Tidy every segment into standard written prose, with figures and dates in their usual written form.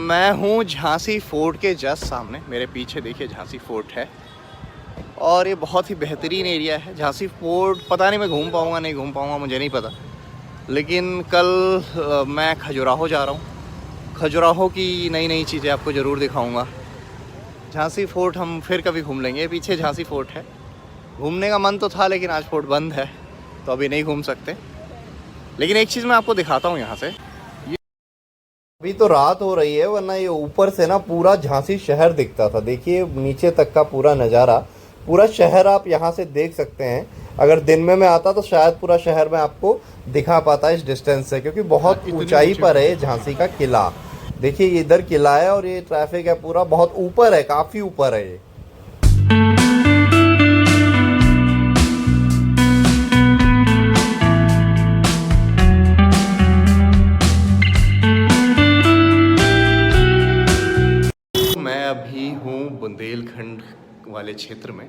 मैं हूँ झांसी फोर्ट के जस्ट सामने। मेरे पीछे देखिए झांसी फोर्ट है और ये बहुत ही बेहतरीन एरिया है। झांसी फोर्ट पता नहीं मैं घूम पाऊँगा नहीं घूम पाऊँगा, मुझे नहीं पता, लेकिन कल मैं खजुराहो जा रहा हूँ। खजुराहो की नई नई चीज़ें आपको ज़रूर दिखाऊँगा। झांसी फोर्ट हम फिर कभी घूम लेंगे। पीछे झांसी फोर्ट है, घूमने का मन तो था लेकिन आज फोर्ट बंद है तो अभी नहीं घूम सकते। लेकिन एक चीज़ मैं आपको दिखाता हूँ यहाँ से। अभी तो रात हो रही है, वरना ये ऊपर से ना पूरा झांसी शहर दिखता था। देखिए नीचे तक का पूरा नज़ारा, पूरा शहर आप यहाँ से देख सकते हैं। अगर दिन में मैं आता तो शायद पूरा शहर में आपको दिखा पाता इस डिस्टेंस से, क्योंकि बहुत ऊंचाई पर है झांसी का किला। देखिए ये इधर किला है और ये ट्रैफिक है पूरा बहुत ऊपर है, काफ़ी ऊपर है ये। अभी हूँ बुंदेलखंड वाले क्षेत्र में।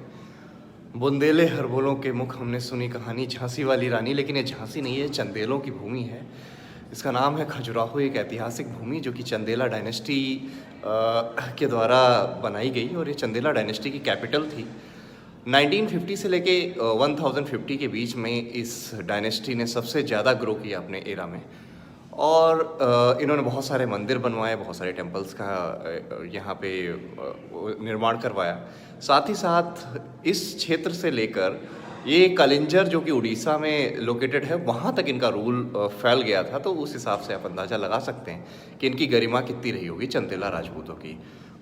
बुंदेले हरबोलों के मुख हमने सुनी कहानी, झांसी वाली रानी। लेकिन ये झांसी नहीं है, चंदेलों की भूमि है। इसका नाम है खजुराहो, एक ऐतिहासिक भूमि जो कि चंदेला डायनेस्टी के द्वारा बनाई गई और ये चंदेला डायनेस्टी की कैपिटल थी। 1950 से लेके 1050 के बीच में इस डायनेस्टी ने सबसे ज़्यादा ग्रो किया अपने एरा में। और इन्होंने बहुत सारे मंदिर बनवाए, बहुत सारे टेम्पल्स का यहाँ पे निर्माण करवाया। साथ ही साथ इस क्षेत्र से लेकर ये कलिंजर जो कि उड़ीसा में लोकेटेड है, वहाँ तक इनका रूल फैल गया था। तो उस हिसाब से आप अंदाज़ा लगा सकते हैं कि इनकी गरिमा कितनी रही होगी चंदेला राजपूतों की।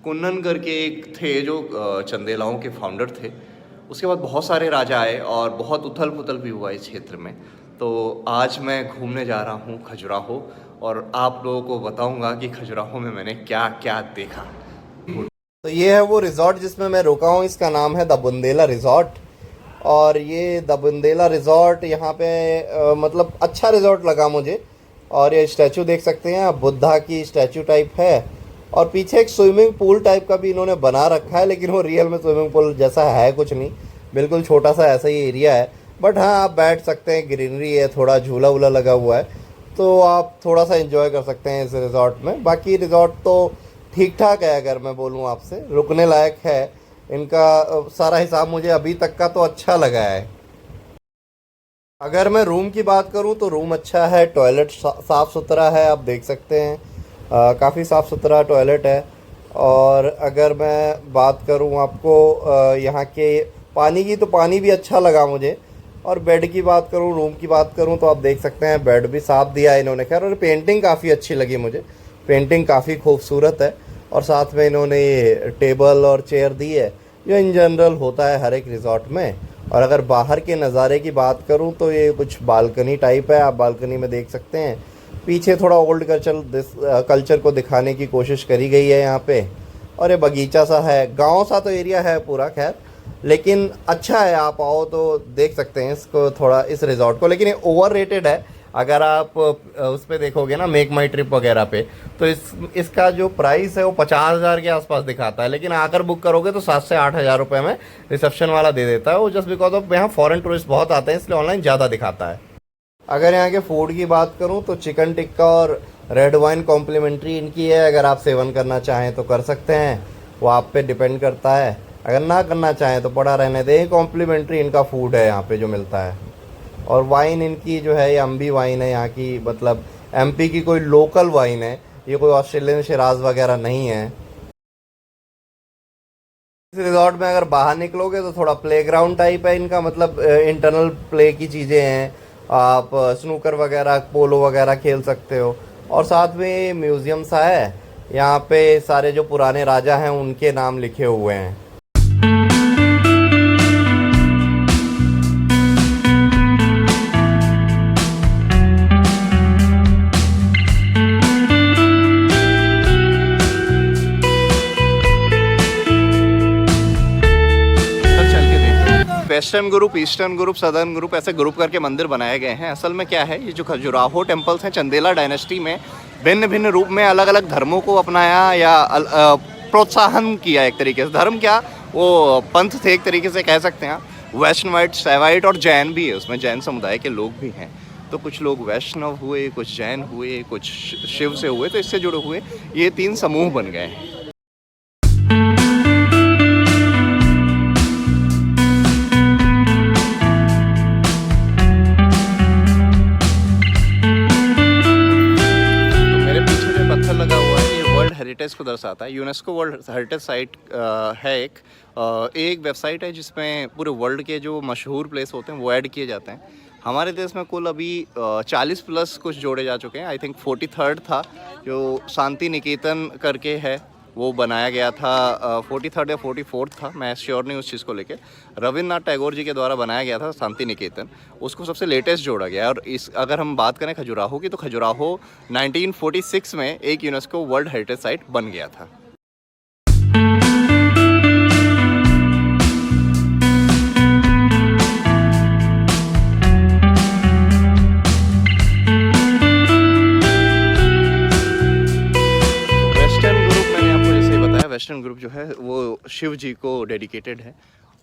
कुन्नन करके एक थे जो चंदेलाओं के फाउंडर थे। उसके बाद बहुत सारे राजा आए और बहुत उथल पुथल भी हुआ इस क्षेत्र में। तो आज मैं घूमने जा रहा हूँ खजुराहो और आप लोगों को बताऊँगा कि खजुराहो में मैंने क्या क्या देखा। तो ये है वो रिज़ॉर्ट जिसमें मैं रुका हूँ, इसका नाम है द बुंदेला रिज़ॉर्ट। और ये द बुंदेला रिज़ॉर्ट यहाँ पे मतलब अच्छा रिज़ॉर्ट लगा मुझे। और ये स्टैचू देख सकते हैं आप, बुद्धा की स्टैचू टाइप है। और पीछे एक स्विमिंग पूल टाइप का भी इन्होंने बना रखा है, लेकिन वो रियल में स्विमिंग पूल जैसा है कुछ नहीं, बिल्कुल छोटा सा ऐसा ही एरिया है। बट हाँ आप बैठ सकते हैं, ग्रीनरी है, थोड़ा झूला वूला लगा हुआ है, तो आप थोड़ा सा एंजॉय कर सकते हैं इस रिज़ॉर्ट में। बाकी रिज़ॉर्ट तो ठीक ठाक है, अगर मैं बोलूँ आपसे रुकने लायक है। इनका सारा हिसाब मुझे अभी तक का तो अच्छा लगा है। अगर मैं रूम की बात करूँ तो रूम अच्छा है, टॉयलेट साफ़ सुथरा है, आप देख सकते हैं काफ़ी साफ़ सुथरा टॉयलेट है। और अगर मैं बात करूँ आपको यहाँ के पानी की, तो पानी भी अच्छा लगा मुझे। और बेड की बात करूँ, रूम की बात करूँ, तो आप देख सकते हैं बेड भी साफ़ दिया है इन्होंने। खैर, और पेंटिंग काफ़ी अच्छी लगी मुझे, पेंटिंग काफ़ी खूबसूरत है। और साथ में इन्होंने ये टेबल और चेयर दी है जो इन जनरल होता है हर एक रिज़ॉर्ट में। और अगर बाहर के नज़ारे की बात करूँ तो ये कुछ बालकनी टाइप है, आप बालकनी में देख सकते हैं। पीछे थोड़ा ओल्ड कल्चर को दिखाने की कोशिश करी गई है यहाँ पे। और ये बगीचा सा है, गांव सा तो एरिया है पूरा, खैर लेकिन अच्छा है। आप आओ तो देख सकते हैं इसको, थोड़ा इस रिज़ॉर्ट को। लेकिन ये ओवर रेटेड है। अगर आप उस पर देखोगे ना, मेक माई ट्रिप वगैरह पे, तो इसका जो प्राइस है वो 50,000 के आसपास दिखाता है। लेकिन आकर बुक करोगे तो 7 से 8 हज़ार रुपये में रिसेप्शन वाला दे देता है वो, जस्ट बिकॉज ऑफ यहाँ फॉरेन टूरिस्ट बहुत आते हैं, इसलिए ऑनलाइन ज़्यादा दिखाता है। अगर यहाँ के फूड की बात करूँ तो चिकन टिक्का और रेड वाइन कॉम्प्लीमेंट्री इनकी है। अगर आप सेवन करना चाहें तो कर सकते हैं, वो आप पे डिपेंड करता है। अगर ना करना चाहें तो पड़ा रहने दें। कॉम्प्लीमेंट्री इनका फूड है यहाँ पे जो मिलता है। और वाइन इनकी जो है ये अम्बी वाइन है यहाँ की, मतलब एमपी की कोई लोकल वाइन है, ये कोई ऑस्ट्रेलियन शिराज वगैरह नहीं है। इस रिजॉर्ट में अगर बाहर निकलोगे तो थोड़ा प्लेग्राउंड टाइप है इनका, मतलब इंटरनल प्ले की चीज़ें हैं। आप स्नूकर वगैरह, पोलो वगैरह खेल सकते हो। और साथ में म्यूज़ियम सा है, यहाँ पे सारे जो पुराने राजा हैं उनके नाम लिखे हुए हैं। Western group, eastern group, southern group, ऐसे ग्रुप करके मंदिर बनाए गए हैं। असल में क्या है, ये जो खजुराहो टेम्पल्स हैं, चंदेला डायनेस्टी में भिन्न भिन्न रूप में अलग अलग धर्मों को अपनाया या प्रोत्साहन किया। एक तरीके से धर्म क्या, वो पंथ थे एक तरीके से कह सकते हैं। वैष्णवाइट, शैवाइट और जैन भी है उसमें, जैन समुदाय के लोग भी हैं। तो कुछ लोग वैष्णव हुए, कुछ जैन हुए, कुछ शिव से हुए, तो इससे जुड़े हुए ये 3 समूह बन गए हैं। हेरिटेज को दर्शाता है। यूनेस्को वर्ल्ड हेरिटेज साइट है एक वेबसाइट है जिसमें पूरे वर्ल्ड के जो मशहूर प्लेस होते हैं वो ऐड किए जाते हैं। हमारे देश में कुल अभी 40 प्लस कुछ जोड़े जा चुके हैं। आई थिंक 43rd था जो शांति निकेतन करके है, वो बनाया गया था। 43rd या 44th था, मैं श्योर नहीं उस चीज़ को लेके। रविन्द्रनाथ टैगोर जी के द्वारा बनाया गया था शांति निकेतन, उसको सबसे लेटेस्ट जोड़ा गया है। और इस अगर हम बात करें खजुराहो की, तो खजुराहो 1946 में एक यूनेस्को वर्ल्ड हेरिटेज साइट बन गया था। वेस्टर्न ग्रुप जो है वो शिव जी को डेडिकेटेड है,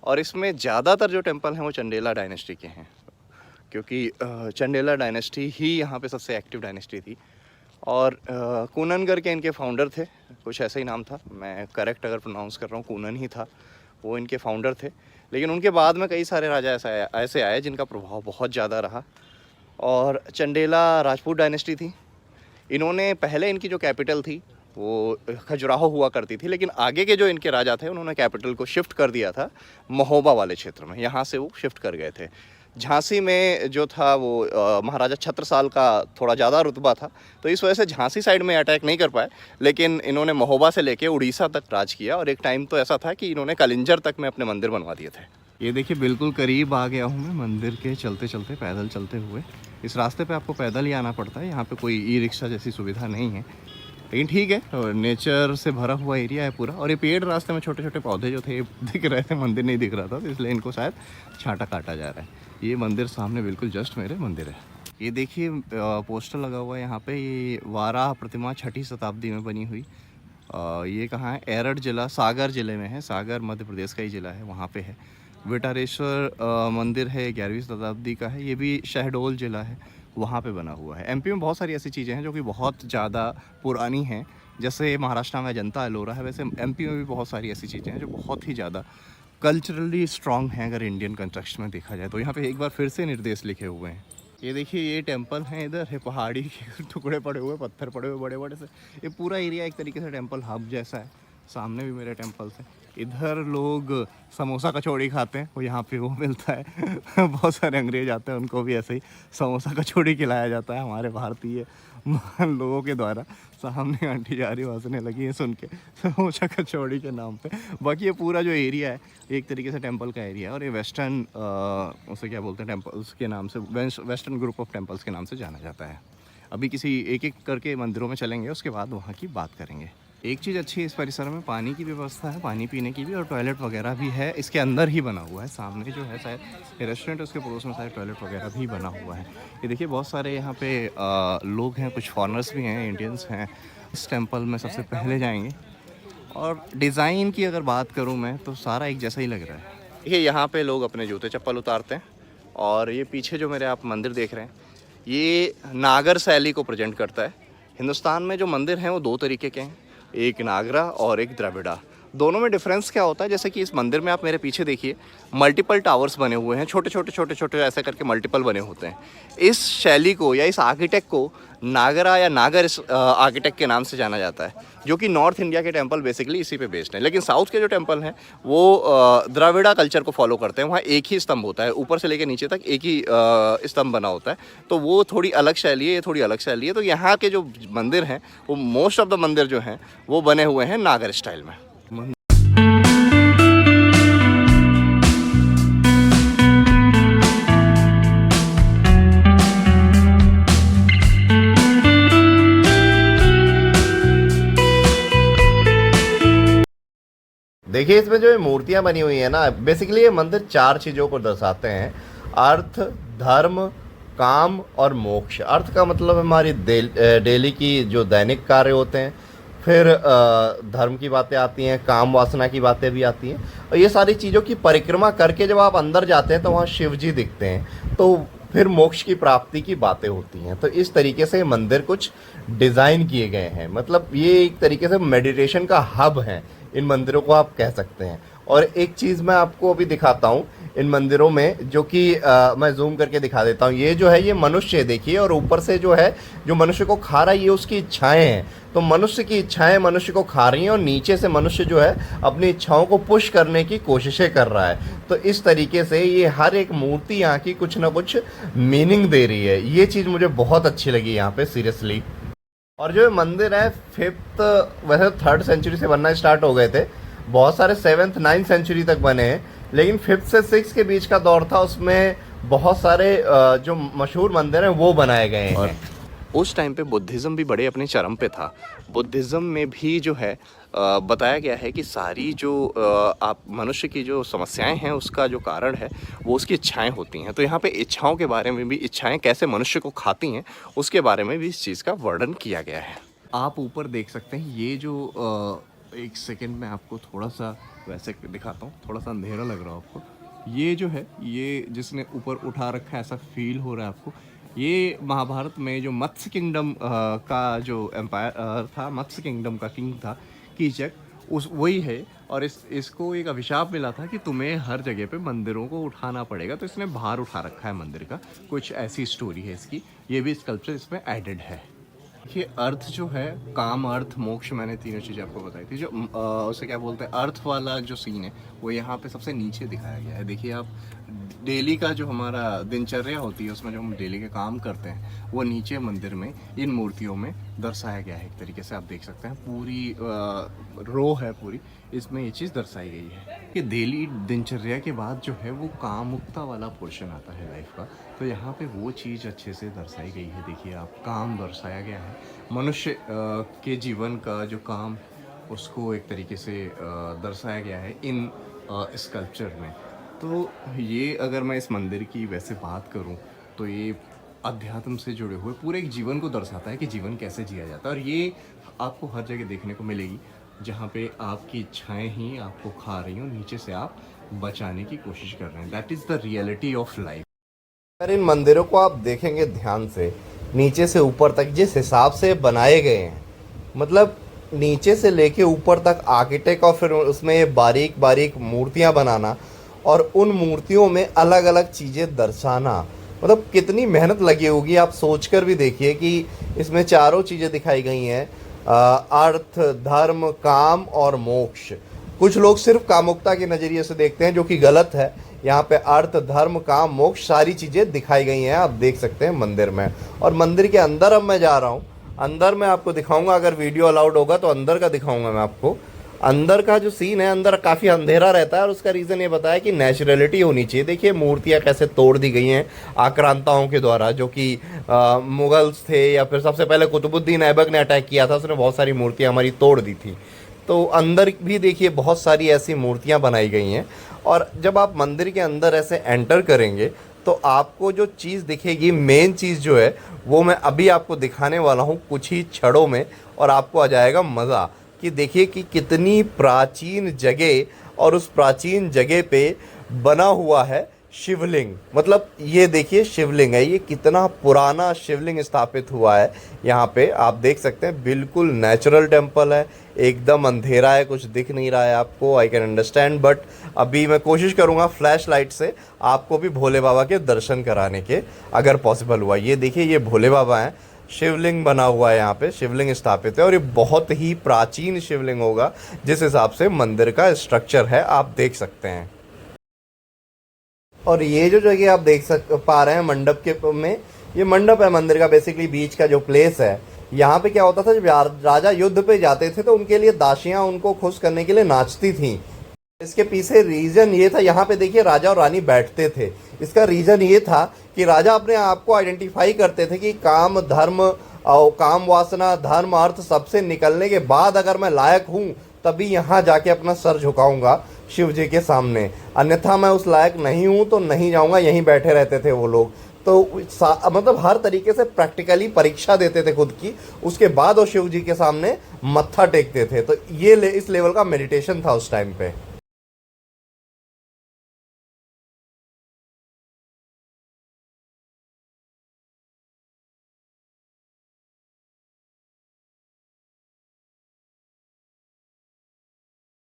और इसमें ज़्यादातर जो टेंपल हैं वो चंदेला डायनेस्टी के हैं, क्योंकि चंदेला डायनेस्टी ही यहाँ पे सबसे एक्टिव डायनेस्टी थी। और कूनन करके इनके फाउंडर थे, कुछ ऐसा ही नाम था, मैं करेक्ट अगर प्रोनाउंस कर रहा हूँ, कूनन ही था, वो इनके फाउंडर थे। लेकिन उनके बाद में कई सारे राजा ऐसे आए जिनका प्रभाव बहुत ज़्यादा रहा। और चंदेला राजपूत डायनेस्टी थी। इन्होंने पहले इनकी जो कैपिटल थी वो खजुराहो हुआ करती थी, लेकिन आगे के जो इनके राजा थे उन्होंने कैपिटल को शिफ्ट कर दिया था महोबा वाले क्षेत्र में, यहाँ से वो शिफ्ट कर गए थे। झांसी में जो था वो महाराजा छत्रसाल का थोड़ा ज़्यादा रुतबा था, तो इस वजह से झांसी साइड में अटैक नहीं कर पाए, लेकिन इन्होंने महोबा से लेके उड़ीसा तक राज किया। और एक टाइम तो ऐसा था कि इन्होंने कलिंजर तक में अपने मंदिर बनवा दिए थे। ये देखिए बिल्कुल करीब आ गया हूँ मैं मंदिर के, चलते चलते पैदल चलते हुए। इस रास्ते पे आपको पैदल ही आना पड़ता है, यहाँ पे कोई ई रिक्शा जैसी सुविधा नहीं है, लेकिन ठीक है, और नेचर से भरा हुआ एरिया है पूरा। और ये पेड़ रास्ते में छोटे छोटे पौधे जो थे दिख रहे थे, मंदिर नहीं दिख रहा था, तो इसलिए इनको शायद छांटा काटा जा रहा है। ये मंदिर सामने बिल्कुल जस्ट मेरे मंदिर है। ये देखिए पोस्टर लगा हुआ है यहाँ पे, ये वाराह प्रतिमा 6ठी शताब्दी में बनी हुई। ये कहाँ है? एरठ जिला सागर ज़िले में है, सागर मध्य प्रदेश का ही ज़िला है, वहाँ पे है। विटारेश्वर मंदिर है, 11वीं शताब्दी का है, ये भी शहडोल ज़िला है, वहाँ पे बना हुआ है। एमपी में बहुत सारी ऐसी चीज़ें हैं जो कि बहुत ज़्यादा पुरानी हैं, जैसे महाराष्ट्र में अजंता एलोरा है, वैसे एमपी में भी बहुत सारी ऐसी चीज़ें हैं जो बहुत ही ज़्यादा कल्चरली स्ट्रॉन्ग हैं अगर इंडियन कंटेक्स्ट में देखा जाए तो। यहाँ पे एक बार फिर से निर्देश लिखे हुए हैं। ये देखिए ये टेंपल हैं, इधर है पहाड़ी के टुकड़े पड़े हुए, पत्थर पड़े हुए बड़े बड़े से। ये पूरा एरिया एक तरीके से टेंपल हब जैसा है। सामने भी मेरे टेंपल्स हैं। इधर लोग समोसा कचौड़ी खाते हैं, वो यहाँ पे वो मिलता है बहुत सारे अंग्रेज आते हैं, उनको भी ऐसे ही समोसा कचौड़ी खिलाया जाता है हमारे भारतीय लोगों के द्वारा। सामने आंटी जा रही हंसने लगी है सुन के समोसा कचौड़ी के नाम पे। बाकी ये पूरा जो एरिया है एक तरीके से टेंपल का एरिया है, और ये वेस्टर्न उसे क्या बोलते हैं, टेंपल्स के नाम से, वेस्टर्न ग्रुप ऑफ टेंपल्स के नाम से जाना जाता है। अभी किसी एक एक करके मंदिरों में चलेंगे, उसके बाद वहाँ की बात करेंगे। एक चीज़ अच्छी है इस परिसर में, पानी की व्यवस्था है, पानी पीने की भी, और टॉयलेट वगैरह भी है। इसके अंदर ही बना हुआ है, सामने जो है शायद रेस्टोरेंट, उसके पड़ोस में शायद टॉयलेट वगैरह भी बना हुआ है। ये देखिए बहुत सारे यहाँ पे लोग हैं, कुछ फॉरेनर्स भी हैं, इंडियंस हैं। इस टेंपल में सबसे पहले जाएंगे। और डिज़ाइन की अगर बात करूँ मैं तो सारा एक जैसा ही लग रहा है। देखिए यहाँ पे लोग अपने जूते चप्पल उतारते हैं, और ये पीछे जो मेरे आप मंदिर देख रहे हैं ये नागर शैली को प्रेजेंट करता है। हिंदुस्तान में जो मंदिर हैं वो 2 तरीके के हैं, एक नागरा और एक द्रविड़ा। दोनों में डिफरेंस क्या होता है, जैसे कि इस मंदिर में आप मेरे पीछे देखिए मल्टीपल टावर्स बने हुए हैं, छोटे छोटे छोटे छोटे ऐसे करके मल्टीपल बने होते हैं। इस शैली को या इस आर्किटेक्ट को नागरा या नागर आर्किटेक्ट के नाम से जाना जाता है, जो कि नॉर्थ इंडिया के टेंपल बेसिकली इसी पे बेस्ड हैं। लेकिन साउथ के जो टेंपल हैं वो द्रविड़ा कल्चर को फॉलो करते हैं। वहाँ एक ही स्तंभ होता है, ऊपर से लेकर नीचे तक एक ही स्तंभ बना होता है, तो वो थोड़ी अलग शैली है, ये थोड़ी अलग शैली है। तो यहाँ के जो मंदिर हैं वो मोस्ट ऑफ द मंदिर जो हैं वो बने हुए हैं नागर स्टाइल में। देखिए इसमें जो ये मूर्तियां बनी हुई है ना, बेसिकली ये मंदिर 4 चीज़ों को दर्शाते हैं: अर्थ, धर्म, काम और मोक्ष। अर्थ का मतलब हमारी डेली की जो दैनिक कार्य होते हैं, फिर धर्म की बातें आती हैं, काम वासना की बातें भी आती हैं, और ये सारी चीज़ों की परिक्रमा करके जब आप अंदर जाते हैं तो वहाँ शिव जी दिखते हैं। तो फिर मोक्ष की प्राप्ति की बातें होती हैं। तो इस तरीके से मंदिर कुछ डिज़ाइन किए गए हैं, मतलब ये एक तरीके से मेडिटेशन का हब है, इन मंदिरों को आप कह सकते हैं। और एक चीज़ मैं आपको अभी दिखाता हूँ इन मंदिरों में, जो कि मैं जूम करके दिखा देता हूँ। ये जो है ये मनुष्य है, देखिए, और ऊपर से जो है जो मनुष्य को खा रहा है ये उसकी इच्छाएं हैं। तो मनुष्य की इच्छाएं मनुष्य को खा रही हैं, और नीचे से मनुष्य जो है अपनी इच्छाओं को पुश करने की कोशिशें कर रहा है। तो इस तरीके से ये हर एक मूर्ति यहाँ की कुछ ना कुछ मीनिंग दे रही है। ये चीज़ मुझे बहुत अच्छी लगी यहाँ पे सीरियसली। और जो ये मंदिर है फिफ्थ, वैसे थर्ड सेंचुरी से बनना स्टार्ट हो गए थे, बहुत सारे सेवन्थ नाइन्थ सेंचुरी तक बने हैं, लेकिन फिफ्थ से सिक्स के बीच का दौर था, उसमें बहुत सारे जो मशहूर मंदिर हैं वो बनाए गए हैं। और उस टाइम पे बुद्धिज़्म भी बड़े अपने चरम पे था। बुद्धिज़्म में भी जो है बताया गया है कि सारी जो आप मनुष्य की जो समस्याएं हैं उसका जो कारण है वो उसकी इच्छाएं होती हैं। तो यहाँ पे इच्छाओं के बारे में भी, इच्छाएं कैसे मनुष्य को खाती हैं उसके बारे में भी इस चीज़ का वर्णन किया गया है। आप ऊपर देख सकते हैं, ये जो एक सेकेंड में आपको थोड़ा सा वैसे दिखाता हूँ, थोड़ा सा अंधेरा लग रहा है आपको। ये जो है, ये जिसने ऊपर उठा रखा है ऐसा फील हो रहा है आपको, ये महाभारत में जो मत्स्य किंगडम का जो एम्पायर था, मत्स्य किंगडम का किंग था कीचक, उस वही है। और इसको एक अभिशाप मिला था कि तुम्हें हर जगह पे मंदिरों को उठाना पड़ेगा, तो इसने भार उठा रखा है मंदिर का। कुछ ऐसी स्टोरी है इसकी, ये भी स्कल्पचर इसमें एडेड है। देखिए अर्थ जो है, काम अर्थ मोक्ष, मैंने तीनों चीज़ें आपको बताई थी। जो उसे क्या बोलते हैं, अर्थ वाला जो सीन है वो यहाँ पे सबसे नीचे दिखाया गया है। देखिए आप, डेली का जो हमारा दिनचर्या होती है उसमें जो हम डेली के काम करते हैं वो नीचे मंदिर में इन मूर्तियों में दर्शाया गया है। एक तरीके से आप देख सकते हैं पूरी रो है पूरी, इसमें ये चीज़ दर्शाई गई है कि डेली दिनचर्या के बाद जो है वो कामुकता वाला पोर्शन आता है लाइफ का। तो यहाँ पे वो चीज़ अच्छे से दर्शाई गई है। देखिए आप, काम दर्शाया गया है, मनुष्य के जीवन का जो काम उसको एक तरीके से दर्शाया गया है इन स्कल्पचर में। तो ये अगर मैं इस मंदिर की वैसे बात करूं तो ये अध्यात्म से जुड़े हुए पूरे एक जीवन को दर्शाता है कि जीवन कैसे जिया जाता है। और ये आपको हर जगह देखने को मिलेगी जहाँ पे आपकी इच्छाएं ही आपको खा रही हो, नीचे से आप बचाने की कोशिश कर रहे हैं। That is the reality of life. अगर इन मंदिरों को आप देखेंगे ध्यान से, नीचे से ऊपर तक जिस हिसाब से बनाए गए हैं, मतलब नीचे से लेके ऊपर तक आर्किटेक्ट, और फिर उसमें ये बारीक बारीक मूर्तियां बनाना और उन मूर्तियों में अलग अलग चीज़ें दर्शाना, मतलब कितनी मेहनत लगी होगी। आप सोचकर भी देखिए कि इसमें चारों चीज़ें दिखाई गई हैं, अर्थ, धर्म, काम और मोक्ष। कुछ लोग सिर्फ कामुकता के नज़रिए से देखते हैं, जो कि गलत है। यहाँ पे अर्थ, धर्म, काम, मोक्ष सारी चीज़ें दिखाई गई हैं, आप देख सकते हैं मंदिर में। और मंदिर के अंदर अब मैं जा रहा हूँ, अंदर मैं आपको दिखाऊंगा, अगर वीडियो अलाउड होगा तो अंदर का दिखाऊंगा मैं आपको। अंदर का जो सीन है, अंदर काफ़ी अंधेरा रहता है, और उसका रीज़न ये बताया कि नेचुरलिटी होनी चाहिए। देखिए मूर्तियाँ कैसे तोड़ दी गई हैं आक्रांताओं के द्वारा, जो कि मुगल्स थे, या फिर सबसे पहले कुतुबुद्दीन ऐबक ने अटैक किया था, उसने बहुत सारी मूर्तियाँ हमारी तोड़ दी थी। तो अंदर भी देखिए बहुत सारी ऐसी मूर्तियाँ बनाई गई हैं। और जब आप मंदिर के अंदर ऐसे एंटर करेंगे तो आपको जो चीज़ दिखेगी, मेन चीज़ जो है वो मैं अभी आपको दिखाने वाला हूँ कुछ ही क्षणों में, और आपको आ जाएगा मज़ा कि देखिए कि कितनी प्राचीन जगह, और उस प्राचीन जगह पे बना हुआ है शिवलिंग। मतलब ये देखिए शिवलिंग है, ये कितना पुराना शिवलिंग स्थापित हुआ है यहाँ पे, आप देख सकते हैं। बिल्कुल नेचुरल टेम्पल है, एकदम अंधेरा है, कुछ दिख नहीं रहा है आपको, आई कैन अंडरस्टैंड। बट अभी मैं कोशिश करूँगा फ्लैश लाइट से आपको भी भोले बाबा के दर्शन कराने के, अगर पॉसिबल हुआ। ये देखिए ये भोले बाबा हैं, शिवलिंग बना हुआ है यहाँ पे, शिवलिंग स्थापित है, और ये बहुत ही प्राचीन शिवलिंग होगा जिस हिसाब से मंदिर का स्ट्रक्चर है, आप देख सकते हैं। और ये जो जगह आप देख पा रहे हैं मंडप के में, ये मंडप है मंदिर का, बेसिकली बीच का जो प्लेस है। यहाँ पे क्या होता था, जब राजा युद्ध पे जाते थे तो उनके लिए दासियाँ उनको खुश करने के लिए नाचती थीं। इसके पीछे रीज़न ये था, यहाँ पे देखिए राजा और रानी बैठते थे। इसका रीज़न ये था कि राजा अपने आप को आइडेंटिफाई करते थे कि काम, धर्म और काम वासना, धर्म, अर्थ सबसे निकलने के बाद अगर मैं लायक हूँ तभी यहाँ जाके अपना सर झुकाऊंगा शिव जी के सामने, अन्यथा मैं उस लायक नहीं हूँ तो नहीं जाऊँगा। यहीं बैठे रहते थे वो लोग। तो मतलब हर तरीके से प्रैक्टिकली परीक्षा देते थे खुद की, उसके बाद वो शिव जी के सामने मत्था टेकते थे। तो ये इस लेवल का मेडिटेशन था उस टाइम पे।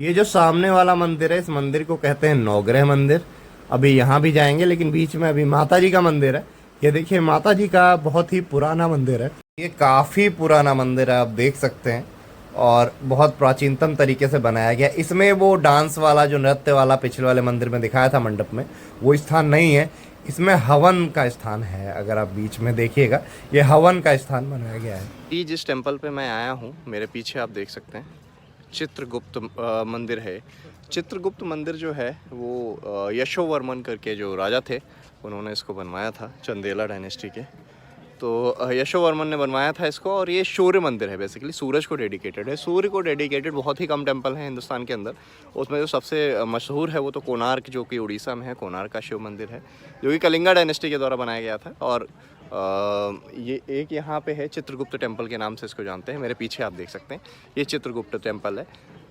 ये जो सामने वाला मंदिर है, इस मंदिर को कहते हैं नवग्रह मंदिर। अभी यहाँ भी जाएंगे, लेकिन बीच में अभी माता जी का मंदिर है। ये देखिए, माता जी का बहुत ही पुराना मंदिर है। ये काफ़ी पुराना मंदिर है, आप देख सकते हैं, और बहुत प्राचीनतम तरीके से बनाया गया। इसमें वो डांस वाला, जो नृत्य वाला पिछले वाले मंदिर में दिखाया था मंडप में, वो स्थान नहीं है। इसमें हवन का स्थान है। अगर आप बीच में देखिएगा, ये हवन का स्थान बनाया गया है। ये जिस टेम्पल पे मैं आया हूँ, मेरे पीछे आप देख सकते हैं, चित्रगुप्त मंदिर है। चित्रगुप्त मंदिर जो है वो यशोवर्मन करके जो राजा थे, उन्होंने इसको बनवाया था, चंदेला डायनेस्टी के। तो यशोवर्मन ने बनवाया था इसको, और ये सूर्य मंदिर है, बेसिकली सूरज को डेडिकेटेड है। सूर्य को डेडिकेटेड बहुत ही कम टेम्पल हैं हिंदुस्तान के अंदर। उसमें जो सबसे मशहूर है वो तो कोणार्क, जो कि उड़ीसा में है, कोणार्क का शिव मंदिर है, जो कि कलिंगा डायनेस्टी के द्वारा बनाया गया था। और ये एक यहाँ पे है, चित्रगुप्त टेम्पल के नाम से इसको जानते हैं। मेरे पीछे आप देख सकते हैं, ये चित्रगुप्त टेम्पल है।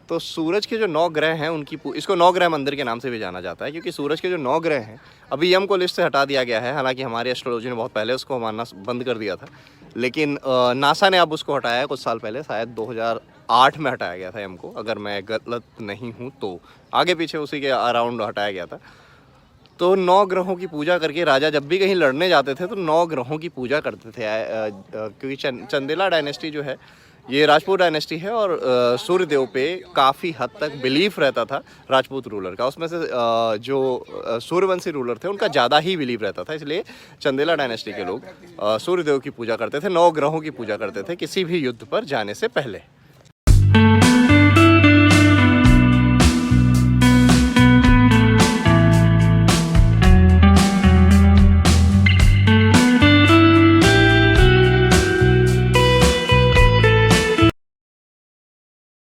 तो सूरज के जो 9 ग्रह हैं उनकी, इसको 9 ग्रह मंदिर के नाम से भी जाना जाता है, क्योंकि सूरज के जो 9 ग्रह हैं, अभी यम को लिस्ट से हटा दिया गया है। हालांकि हमारी एस्ट्रोलॉजी ने बहुत पहले उसको मानना बंद कर दिया था, लेकिन नासा ने अब उसको हटाया है कुछ साल पहले, शायद 2008 में हटाया गया था यम को, अगर मैं गलत नहीं हूँ तो। आगे पीछे उसी के अराउंड हटाया गया था। तो 9 ग्रहों की पूजा करके राजा जब भी कहीं लड़ने जाते थे तो 9 ग्रहों की पूजा करते थे। क्योंकि चंदेला डायनेस्टी जो है, ये राजपूत डायनेस्टी है, और सूर्यदेव पे काफ़ी हद तक बिलीफ रहता था राजपूत रूलर का। उसमें से जो सूर्यवंशी रूलर थे उनका ज़्यादा ही बिलीफ रहता था, इसलिए चंदेला डायनेस्टी के लोग सूर्यदेव की पूजा करते थे, 9 ग्रहों की पूजा करते थे किसी भी युद्ध पर जाने से पहले।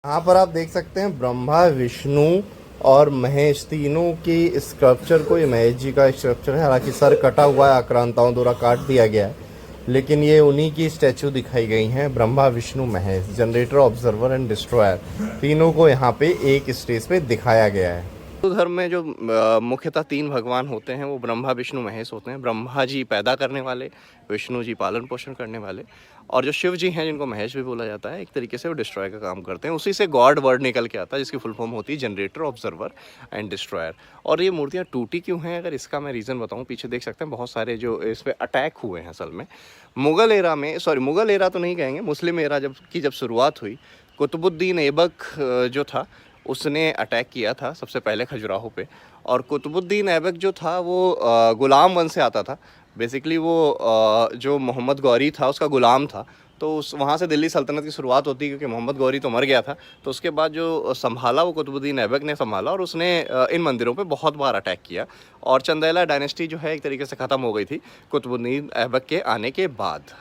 यहाँ पर आप देख सकते हैं ब्रह्मा, विष्णु और महेश तीनों की स्कल्पचर को, ये महेश जी का स्कल्पचर है। हालांकि सर कटा हुआ है, आक्रांताओं द्वारा काट दिया गया है, लेकिन ये उन्हीं की स्टैचू दिखाई गई हैं, Brahma, Vishnu, Mahesh, generator, observer and destroyer. तीनों को यहाँ पे एक स्टेज पे दिखाया गया है। हिंदू धर्म में जो मुख्यतः 3 भगवान होते हैं, वो ब्रह्मा, विष्णु, महेश होते हैं। ब्रह्मा जी पैदा करने वाले, विष्णु जी पालन पोषण करने वाले, और जो शिव जी हैं, जिनको महेश भी बोला जाता है, एक तरीके से वो डिस्ट्रॉय का काम करते हैं। उसी से गॉड वर्ड निकल के आता है, जिसकी फुल फॉर्म होती है जनरेटर, ऑब्जर्वर एंड डिस्ट्रॉयर। और ये मूर्तियाँ टूटी क्यों हैं, अगर इसका मैं रीज़न बताऊँ, पीछे देख सकते हैं बहुत सारे जो इस पर अटैक हुए हैं। असल में मुग़ल एरा में, मुग़ल एरा तो नहीं कहेंगे, मुस्लिम एरा जब शुरुआत हुई, कुतुबुद्दीन ऐबक जो था, उसने अटैक किया था सबसे पहले खजुराहो पे। और कुतुबुद्दीन ऐबक जो था वो ग़ुलाम वंश से आता था। बेसिकली वो जो मोहम्मद गौरी था उसका ग़ुलाम था। तो वहाँ से दिल्ली सल्तनत की शुरुआत होती है, क्योंकि मोहम्मद गौरी तो मर गया था। तो उसके बाद जो संभाला वो कुतुबुद्दीन ऐबक ने संभाला, और उसने इन मंदिरों पे बहुत बार अटैक किया। और चंदेला डायनेस्टी जो है एक तरीके से ख़त्म हो गई थी कुतुबुद्दीन ऐबक के आने के बाद।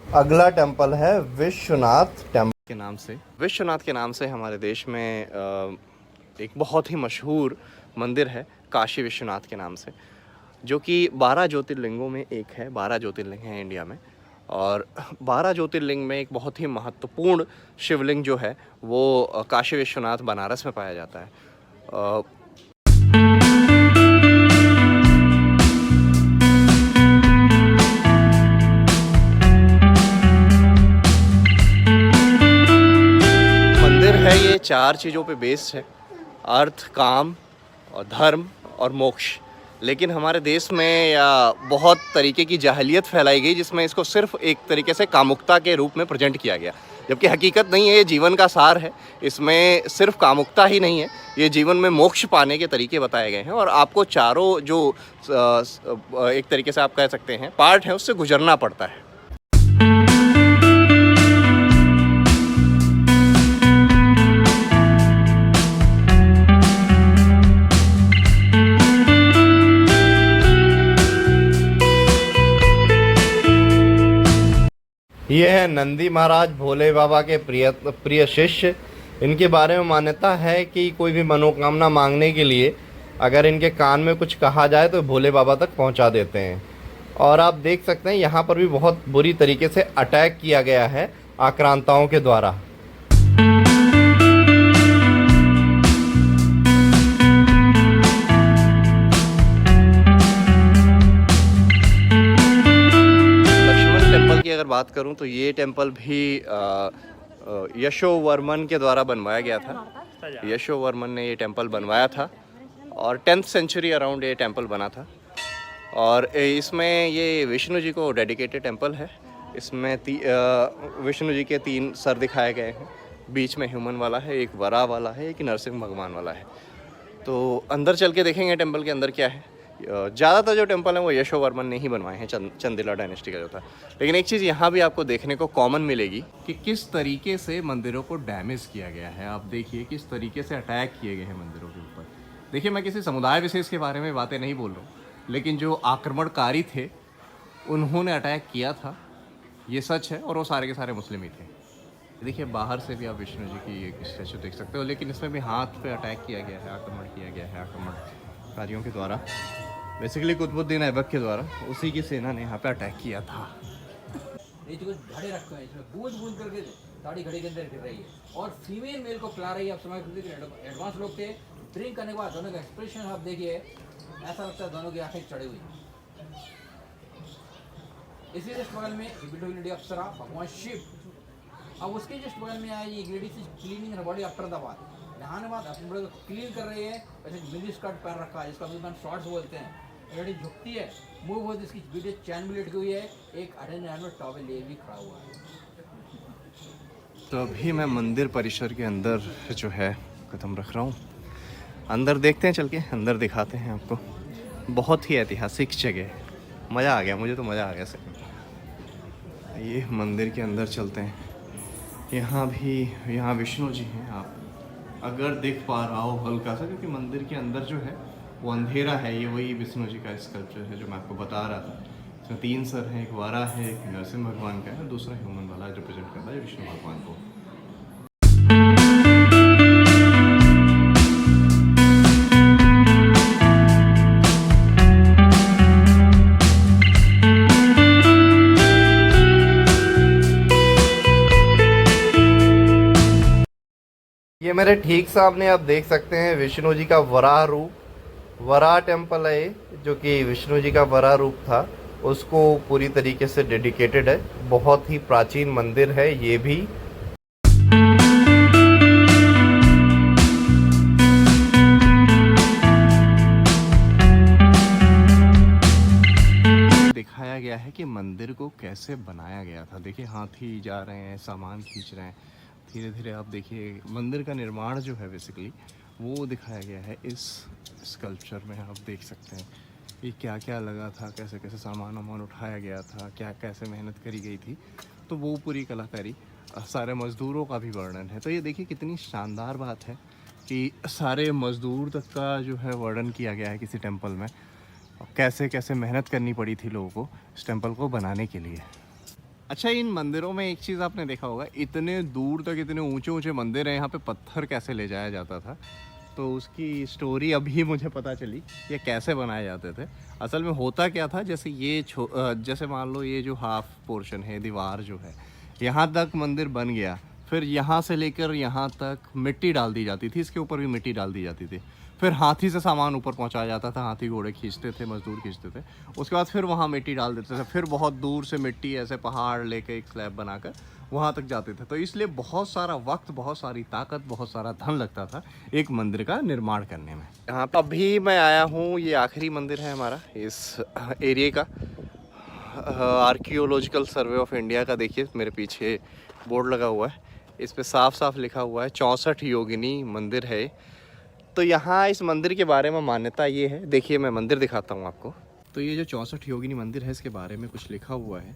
अगला टेम्पल है विश्वनाथ टेम्पल के नाम से। विश्वनाथ के नाम से हमारे देश में एक बहुत ही मशहूर मंदिर है, काशी विश्वनाथ के नाम से, जो कि 12 ज्योतिर्लिंगों में एक है। 12 ज्योतिर्लिंग हैं इंडिया में, और 12 ज्योतिर्लिंग में एक बहुत ही महत्वपूर्ण शिवलिंग जो है वो काशी विश्वनाथ बनारस में पाया जाता है। है, ये 4 चीज़ों पे बेस्ड है, अर्थ, काम और धर्म और मोक्ष। लेकिन हमारे देश में या बहुत तरीके की जाहलियत फैलाई गई, जिसमें इसको सिर्फ एक तरीके से कामुकता के रूप में प्रेजेंट किया गया, जबकि हकीकत नहीं है। ये जीवन का सार है, इसमें सिर्फ कामुकता ही नहीं है, ये जीवन में मोक्ष पाने के तरीके बताए गए हैं। और आपको चारों जो एक तरीके से आप कह सकते हैं पार्ट है, उससे गुजरना पड़ता है। ये है नंदी महाराज, भोले बाबा के प्रिय शिष्य। इनके बारे में मान्यता है कि कोई भी मनोकामना मांगने के लिए अगर इनके कान में कुछ कहा जाए तो भोले बाबा तक पहुंचा देते हैं। और आप देख सकते हैं यहाँ पर भी बहुत बुरी तरीके से अटैक किया गया है आक्रांताओं के द्वारा। बात करूं तो ये टेंपल भी यशोवर्मन के द्वारा बनवाया गया था। यशोवर्मन ने ये टेंपल बनवाया था और 10th सेंचुरी अराउंड ये टेंपल बना था। और इसमें ये विष्णु जी को डेडिकेटेड टेंपल है। इसमें विष्णु जी के 3 सर दिखाए गए हैं, बीच में ह्यूमन वाला है, एक वरा वाला है, एक नरसिंह भगवान वाला है। तो अंदर चल के देखेंगे टेंपल के अंदर क्या है। ज़्यादातर जो टेंपल है वो यशोवर्मन ने ही बनवाए हैं, चंदेला डायनेस्टी का जो था। लेकिन एक चीज़ यहाँ भी आपको देखने को कॉमन मिलेगी कि किस तरीके से मंदिरों को डैमेज किया गया है। आप देखिए किस तरीके से अटैक किए गए हैं मंदिरों के ऊपर। देखिए मैं किसी समुदाय विशेष के बारे में बातें नहीं बोल रहा हूँ, लेकिन जो आक्रमणकारी थे उन्होंने अटैक किया था, ये सच है। और वो सारे के सारे मुस्लिम ही थे। देखिए बाहर से भी आप विष्णु जी की एक स्टैचू देख सकते हो, लेकिन इसमें भी हाथ पे अटैक किया गया है, आक्रमण किया गया है आक्रमणकारियों के द्वारा। बेसिकली कुतुबुद्दीन ऐबक के द्वारा, उसी की सेना ने यहाँ पे अटैक किया था। ये जो घड़े रखे हैं इसमें बूंद बूंद करके दाढ़ी घड़े के अंदर गिर रही है और फीमेल मेल को पिला रही है। आप समझ सकते एडवांस लोग थे। ड्रिंक करने के बाद दोनों का एक्सप्रेशन आप देखिए, ऐसा लगता है दोनों की आंखें चढ़ी हुई। इसी जस्ट बगल में लेडी अप्सरा भगवान शिव। अब उसके जस्ट बगल में आई एक लेडी से cleaning her body after the bath, नहाने बाद अपने बॉडी को क्लीन कर रही है। वैसे मिनी स्कर्ट पहन रखा है जिसका अभी शॉर्ट्स बोलते हैं। लेडी झुकती है, मूव होती है, इसकी वीडियो चैन भी लटकी हुई है, एक अटेंड में टॉवल ले भी खड़ा हुआ है। तो अभी मैं मंदिर परिसर के अंदर जो है कदम रख रहा हूँ। अंदर देखते हैं, चल के अंदर दिखाते हैं आपको। बहुत ही ऐतिहासिक जगह है, मज़ा आ गया, मुझे तो मज़ा आ गया सर। ये मंदिर के अंदर चलते हैं। यहाँ विष्णु जी हैं, आप अगर देख पा रहा हो हल्का सा, क्योंकि मंदिर के अंदर जो है वो अंधेरा है। ये वही विष्णु जी का स्कल्पचर है जो मैं आपको बता रहा था। इसमें 3 सर हैं, एक वारा है, एक नरसिंह भगवान का है, दूसरा ह्यूमन वाला रिप्रेजेंट करता है विष्णु भगवान को। ये मेरे ठीक सामने आप देख सकते हैं विष्णु जी का वराह रूप। वराह टेम्पल है ये, जो कि विष्णु जी का वराह रूप था, उसको पूरी तरीके से डेडिकेटेड है। बहुत ही प्राचीन मंदिर है ये भी। दिखाया गया है कि मंदिर को कैसे बनाया गया था। देखिए हाथी जा रहे हैं, सामान खींच रहे हैं, धीरे धीरे आप देखिए मंदिर का निर्माण जो है बेसिकली वो दिखाया गया है इस स्कल्पचर में। आप देख सकते हैं ये क्या क्या लगा था, कैसे कैसे सामान वामान उठाया गया था, क्या कैसे मेहनत करी गई थी। तो वो पूरी कलाकारी, सारे मज़दूरों का भी वर्णन है। तो ये देखिए कितनी शानदार बात है कि सारे मज़दूर तक का जो है वर्णन किया गया है किसी टेम्पल में। कैसे कैसे मेहनत करनी पड़ी थी लोगों को इस टेम्पल को बनाने के लिए। अच्छा, इन मंदिरों में एक चीज़ आपने देखा होगा, इतने दूर तक इतने ऊंचे ऊंचे मंदिर हैं, यहाँ पे पत्थर कैसे ले जाया जाता था। तो उसकी स्टोरी अभी मुझे पता चली, ये कैसे बनाए जाते थे। असल में होता क्या था, जैसे ये जैसे मान लो ये जो हाफ पोर्शन है, दीवार जो है, यहाँ तक मंदिर बन गया, फिर यहाँ से लेकर यहाँ तक मिट्टी डाल दी जाती थी, इसके ऊपर भी मिट्टी डाल दी जाती थी। फिर हाथी से सामान ऊपर पहुंचाया जाता था, हाथी घोड़े खींचते थे, मजदूर खींचते थे। उसके बाद फिर वहाँ मिट्टी डाल देते थे, फिर बहुत दूर से मिट्टी ऐसे पहाड़ लेके एक स्लैब बनाकर वहाँ तक जाते थे। तो इसलिए बहुत सारा वक्त, बहुत सारी ताकत, बहुत सारा धन लगता था एक मंदिर का निर्माण करने में। यहाँ पर अभी मैं आया हूँ, ये आखिरी मंदिर है हमारा इस एरिया का, आर्कियोलॉजिकल सर्वे ऑफ इंडिया का। देखिए मेरे पीछे बोर्ड लगा हुआ है, इस पर साफ साफ लिखा हुआ है 64 योगिनी मंदिर है। तो यहाँ इस मंदिर के बारे में मान्यता ये है, देखिए मैं मंदिर दिखाता हूँ आपको। तो ये जो 64 योगिनी मंदिर है, इसके बारे में कुछ लिखा हुआ है।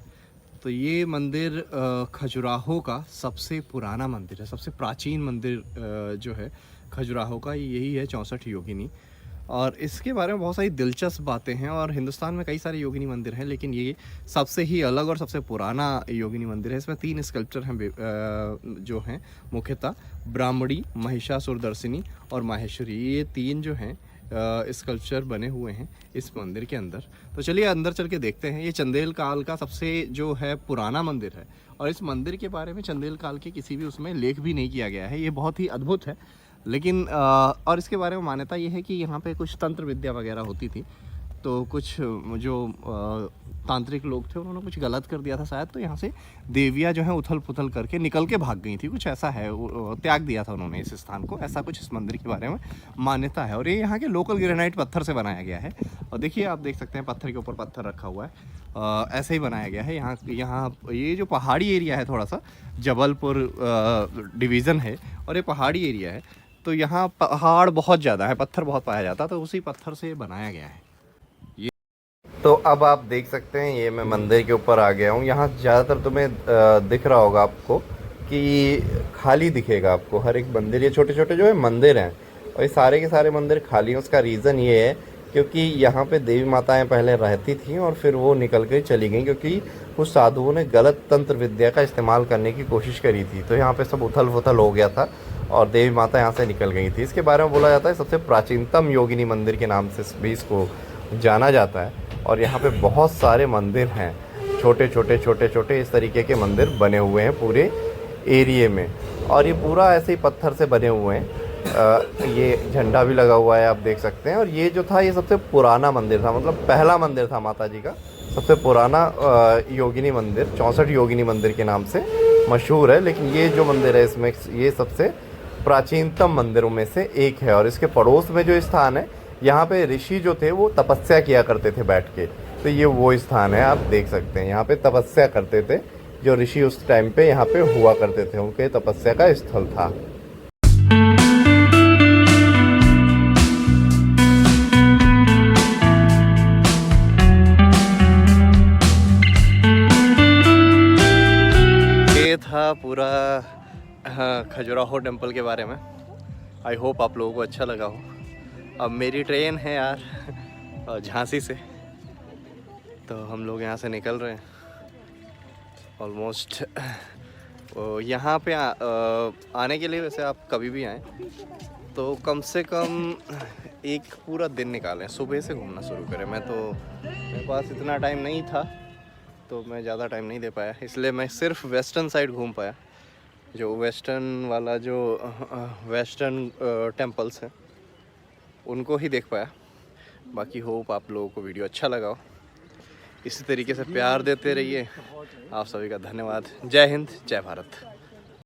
तो ये मंदिर खजुराहो का सबसे पुराना मंदिर है, सबसे प्राचीन मंदिर जो है खजुराहो का यही है 64 योगिनी। और इसके बारे में बहुत सारी दिलचस्प बातें हैं, और हिंदुस्तान में कई सारे योगिनी मंदिर हैं, लेकिन ये सबसे ही अलग और सबसे पुराना योगिनी मंदिर है। इसमें 3 स्कल्पचर हैं जो हैं मुख्यतः ब्राह्मणी, महिषासुरदर्शिनी और माहेश्वरी। ये 3 जो हैं स्कल्पचर बने हुए हैं इस मंदिर के अंदर। तो चलिए अंदर चल के देखते हैं। ये चंदेल काल का सबसे जो है पुराना मंदिर है, और इस मंदिर के बारे में चंदेल काल के किसी भी उसमें लेख भी नहीं किया गया है। ये बहुत ही अद्भुत है। लेकिन और इसके बारे में मान्यता ये है कि यहाँ पे कुछ तंत्र विद्या वगैरह होती थी, तो कुछ जो तांत्रिक लोग थे उन्होंने कुछ गलत कर दिया था शायद, तो यहाँ से देवियाँ जो हैं उथल पुथल करके निकल के भाग गई थी, कुछ ऐसा है, त्याग दिया था उन्होंने इस स्थान को, ऐसा कुछ इस मंदिर के बारे में मान्यता है। और ये यहाँ के लोकल ग्रेनाइट पत्थर से बनाया गया है। और देखिए आप देख सकते हैं पत्थर के ऊपर पत्थर रखा हुआ है, ऐसे ही बनाया गया है। यहाँ ये जो पहाड़ी एरिया है, थोड़ा सा जबलपुर डिवीज़न है और ये पहाड़ी एरिया है, तो यहाँ पहाड़ बहुत ज़्यादा है, पत्थर बहुत पाया जाता है, तो उसी पत्थर से बनाया गया है। तो अब आप देख सकते हैं ये मैं मंदिर के ऊपर आ गया हूँ। यहाँ ज़्यादातर तुम्हें दिख रहा होगा आपको कि खाली दिखेगा आपको हर एक मंदिर। ये छोटे छोटे जो है मंदिर हैं और ये सारे के सारे मंदिर खाली हैं। उसका रीज़न ये है क्योंकि यहाँ पे देवी माताएं पहले रहती थीं और फिर वो निकल के चली गई क्योंकि कुछ साधुओं ने गलत तंत्र विद्या का इस्तेमाल करने की कोशिश करी थी। तो यहाँ पे सब उथल पुथल हो गया था और देवी माता यहाँ से निकल गई थी। इसके बारे में बोला जाता है सबसे प्राचीनतम योगिनी मंदिर के नाम से भी इसको जाना जाता है। और यहाँ पे बहुत सारे मंदिर हैं, छोटे छोटे इस तरीके के मंदिर बने हुए हैं पूरे एरिए में। और ये पूरा ऐसे ही पत्थर से बने हुए हैं। ये झंडा भी लगा हुआ है, आप देख सकते हैं। और ये जो था ये सबसे पुराना मंदिर था, मतलब पहला मंदिर था माता जी का, सबसे पुराना योगिनी मंदिर, 64 योगिनी मंदिर के नाम से मशहूर है। लेकिन ये जो मंदिर है इसमें ये सबसे प्राचीनतम मंदिरों में से एक है। और इसके पड़ोस में जो स्थान है, यहाँ पे ऋषि जो थे वो तपस्या किया करते थे बैठ के, तो ये वो स्थान है, आप देख सकते हैं। यहाँ पे तपस्या करते थे जो ऋषि उस टाइम पे यहाँ पे हुआ करते थे, उनके तपस्या का स्थल था। ये था पूरा खजुराहो टेम्पल के बारे में। आई होप आप लोगों को अच्छा लगा हो। अब मेरी ट्रेन है यार झांसी से, तो हम लोग यहाँ से निकल रहे हैं ऑलमोस्ट। यहाँ पे आने के लिए वैसे आप कभी भी आएँ तो कम से कम एक पूरा दिन निकालें, सुबह से घूमना शुरू करें। मेरे पास इतना टाइम नहीं था तो मैं ज़्यादा टाइम नहीं दे पाया, इसलिए मैं सिर्फ वेस्टर्न साइड घूम पाया, जो वेस्टर्न वाला जो वेस्टर्न टेम्पल्स हैं उनको ही देख पाया। बाकी होप आप लोगों को वीडियो अच्छा लगा हो। इसी तरीके से प्यार देते रहिए। आप सभी का धन्यवाद। जय हिंद, जय भारत।